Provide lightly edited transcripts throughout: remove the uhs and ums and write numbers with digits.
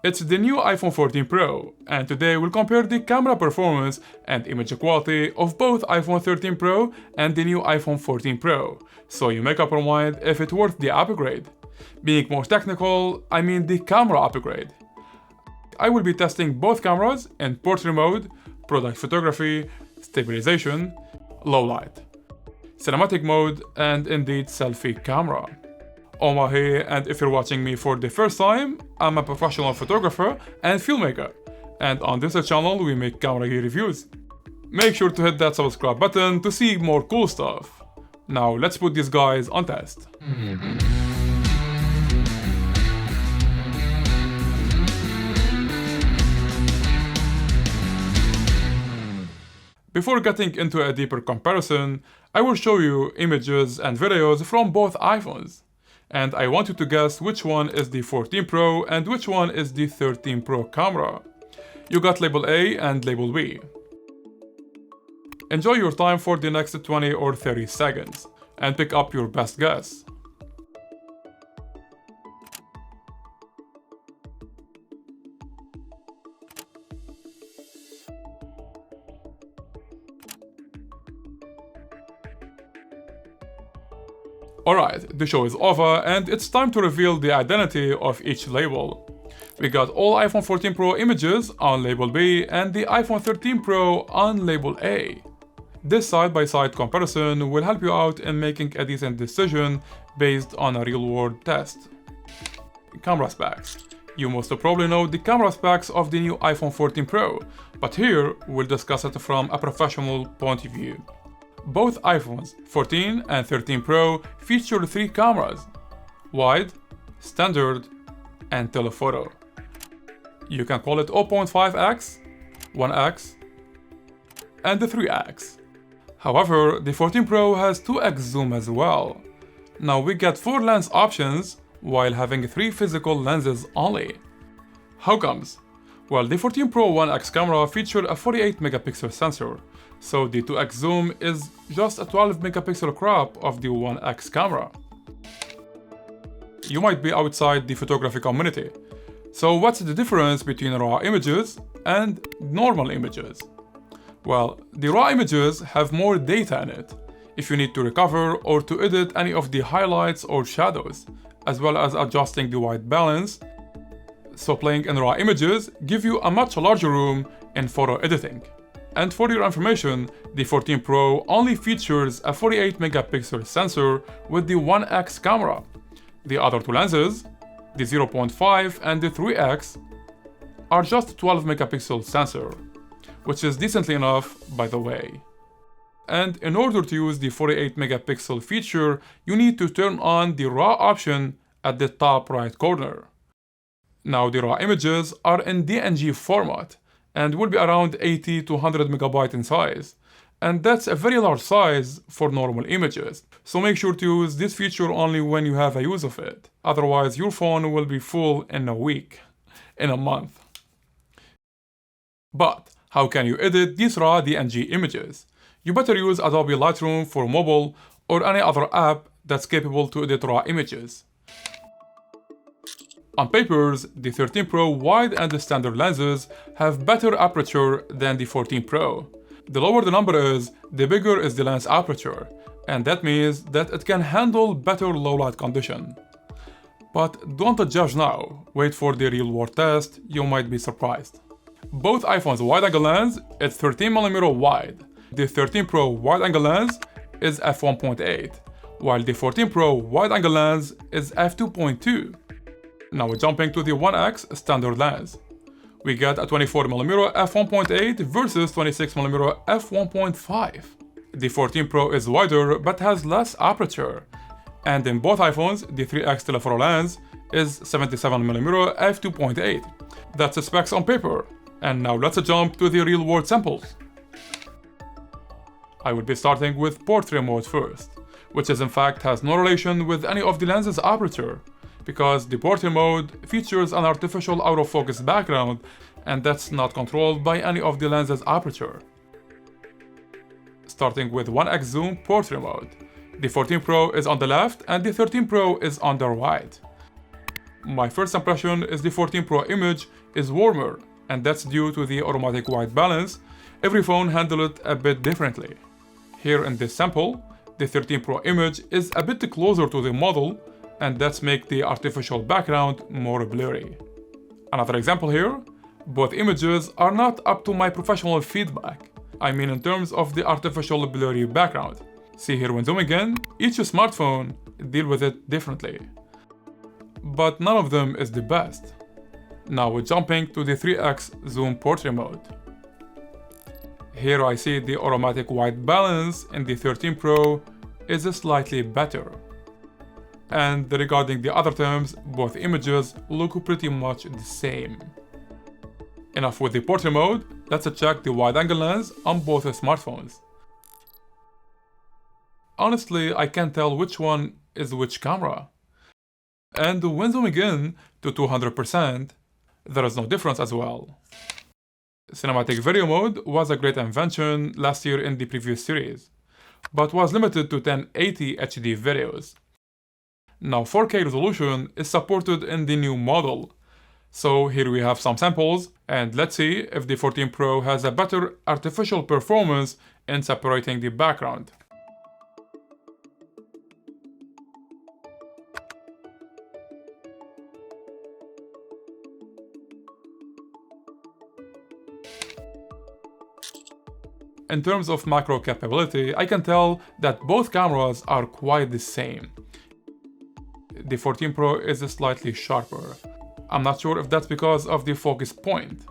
It's the new iPhone 14 Pro, and today we'll compare the camera performance and image quality of both iPhone 13 Pro and the new iPhone 14 Pro, so you make up your mind if it's worth the upgrade. Being more technical, I mean the camera upgrade. I will be testing both cameras in portrait mode, product photography, stabilization, low light, cinematic mode, and indeed selfie camera. Omar here, and if you're watching me for the first time, I'm a professional photographer and filmmaker, and on this channel we make camera gear reviews. Make sure to hit that subscribe button to see more cool stuff. Now let's put these guys on test. Before getting into a deeper comparison, I will show you images and videos from both iPhones. And I want you to guess which one is the 14 Pro and which one is the 13 Pro camera. You got label A and label B. Enjoy your time for the next 20 or 30 seconds and pick up your best guess. Alright, the show is over and it's time to reveal the identity of each label. We got all iPhone 14 Pro images on label B and the iPhone 13 Pro on label A. This side-by-side comparison will help you out in making a decent decision based on a real-world test. Camera specs. You must probably know the camera specs of the new iPhone 14 Pro, but here we'll discuss it from a professional point of view. Both iPhones 14 and 13 Pro feature 3 cameras: wide, standard, and telephoto. You can call it 0.5x, 1x, and the 3x. However, the 14 Pro has 2x zoom as well. Now we get 4 lens options while having 3 physical lenses only. How comes? Well, the 14 Pro 1x camera featured a 48 megapixel sensor, so the 2x zoom is just a 12 megapixel crop of the 1x camera. You might be outside the photography community, so what's the difference between raw images and normal images? Well, the raw images have more data in it, if you need to recover or to edit any of the highlights or shadows, as well as adjusting the white balance. So playing in raw images give you a much larger room in photo editing. And for your information, the 14 Pro only features a 48 megapixel sensor with the 1x camera. The other 2 lenses, the 0.5 and the 3x, are just 12 megapixel sensor, which is decently enough, by the way. And in order to use the 48 megapixel feature, you need to turn on the RAW option at the top right corner. Now the RAW images are in DNG format and will be around 80 to 100 megabyte in size, and that's a very large size for normal images, so make sure to use this feature only when you have a use of it, otherwise your phone will be full in a week, in a month. But how can you edit these raw DNG images? You better use Adobe Lightroom for mobile or any other app that's capable to edit raw images. On papers, the 13 Pro wide and the standard lenses have better aperture than the 14 Pro. The lower the number is, the bigger is the lens aperture, and that means that it can handle better low light condition. But don't judge now, wait for the real world test, you might be surprised. Both iPhones wide angle lens is 13mm wide. The 13 Pro wide angle lens is f1.8, while the 14 Pro wide angle lens is f2.2. Now jumping to the 1x standard lens. We get a 24mm f1.8 versus 26mm f1.5. The 14 Pro is wider but has less aperture. And in both iPhones, the 3x telephoto lens is 77mm f2.8. That's the specs on paper. And now let's jump to the real world samples. I will be starting with portrait mode first, which in fact has no relation with any of the lens's aperture, because the portrait mode features an artificial out-of-focus background and that's not controlled by any of the lens's aperture. Starting with 1x zoom portrait mode. The 14 Pro is on the left and the 13 Pro is on the right. My first impression is the 14 Pro image is warmer, and that's due to the automatic white balance. Every phone handles it a bit differently. Here in this sample, the 13 Pro image is a bit closer to the model, and that's make the artificial background more blurry. Another example here, both images are not up to my professional feedback. I mean in terms of the artificial blurry background. See here when zooming in, each smartphone deal with it differently. But none of them is the best. Now we're jumping to the 3x zoom portrait mode. Here I see the automatic white balance in the 13 Pro is slightly better. And regarding the other terms, both images look pretty much the same. Enough with the portrait mode, let's check the wide-angle lens on both smartphones. Honestly, I can't tell which one is which camera. And when zooming in to 200%, there is no difference as well. Cinematic video mode was a great invention last year in the previous series, but was limited to 1080 HD videos. Now 4K resolution is supported in the new model. So here we have some samples, and let's see if the 14 Pro has a better artificial performance in separating the background. In terms of macro capability, I can tell that both cameras are quite the same. The 14 Pro is slightly sharper. I'm not sure if that's because of the focus point.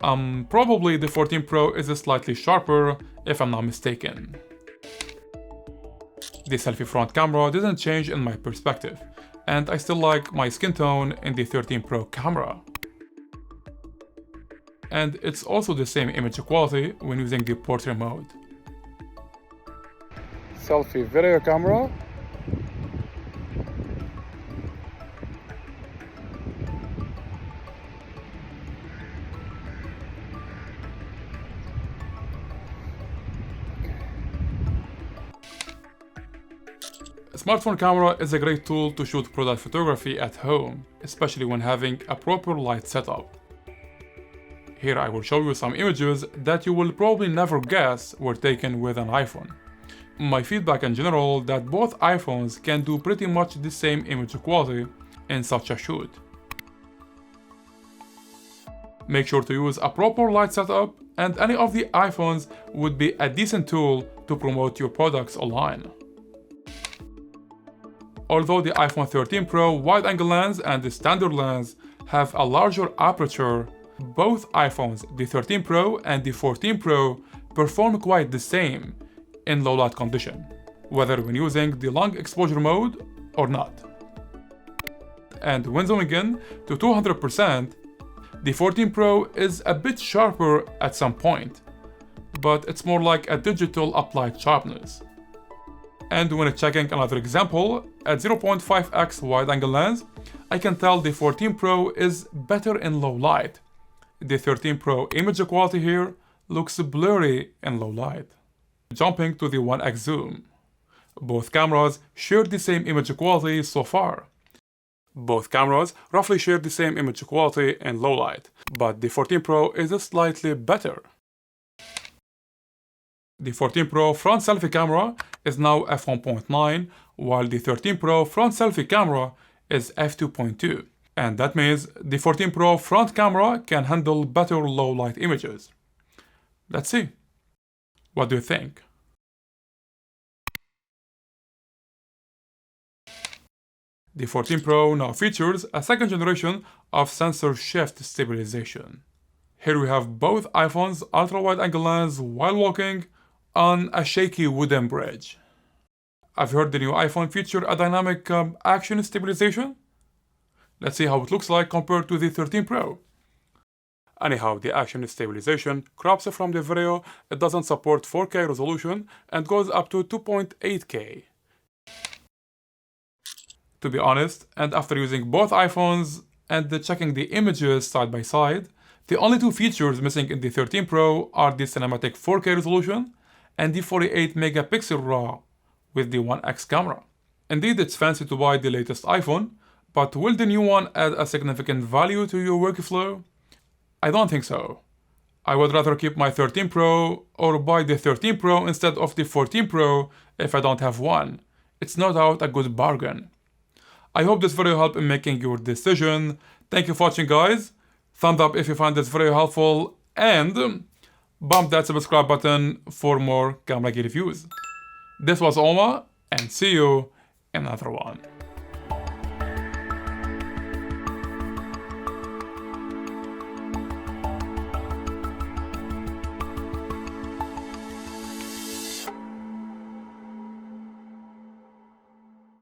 Probably the 14 Pro is slightly sharper if I'm not mistaken. The selfie front camera didn't change in my perspective, and I still like my skin tone in the 13 Pro camera. And it's also the same image quality when using the portrait mode. Selfie video camera. A smartphone camera is a great tool to shoot product photography at home, especially when having a proper light setup. Here I will show you some images that you will probably never guess were taken with an iPhone. My feedback in general that both iPhones can do pretty much the same image quality in such a shoot. Make sure to use a proper light setup, and any of the iPhones would be a decent tool to promote your products online. Although the iPhone 13 Pro wide-angle lens and the standard lens have a larger aperture, both iPhones, the 13 Pro and the 14 Pro, perform quite the same in low light condition, whether when using the long exposure mode or not. And when zooming in to 200%, the 14 Pro is a bit sharper at some point, but it's more like a digital applied sharpness. And when checking another example, at 0.5x wide-angle lens, I can tell the 14 Pro is better in low light. The 13 Pro image quality here looks blurry in low light. Jumping to the 1x zoom. Both cameras share the same image quality so far. Both cameras roughly share the same image quality in low light, but the 14 Pro is slightly better. The 14 Pro front selfie camera is now f1.9, while the 13 Pro front selfie camera is f2.2. And that means the 14 Pro front camera can handle better low light images. Let's see. What do you think? The 14 Pro now features a second generation of sensor shift stabilization. Here we have both iPhones ultra wide angle lens while walking on a shaky wooden bridge. I've heard the new iPhone feature a dynamic action stabilization. Let's see how it looks like compared to the 13 Pro. Anyhow, the action stabilization crops from the video, it doesn't support 4K resolution and goes up to 2.8K. To be honest, and after using both iPhones and checking the images side by side, the only two features missing in the 13 Pro are the cinematic 4K resolution and the 48 megapixel RAW with the 1x camera. Indeed, it's fancy to buy the latest iPhone, but will the new one add a significant value to your workflow? I don't think so. I would rather keep my 13 Pro or buy the 13 Pro instead of the 14 Pro if I don't have one. It's no doubt a good bargain. I hope this video helped in making your decision. Thank you for watching, guys. Thumbs up if you found this video helpful, and bump that subscribe button for more camera gear reviews. This was Oma, and see you in another one.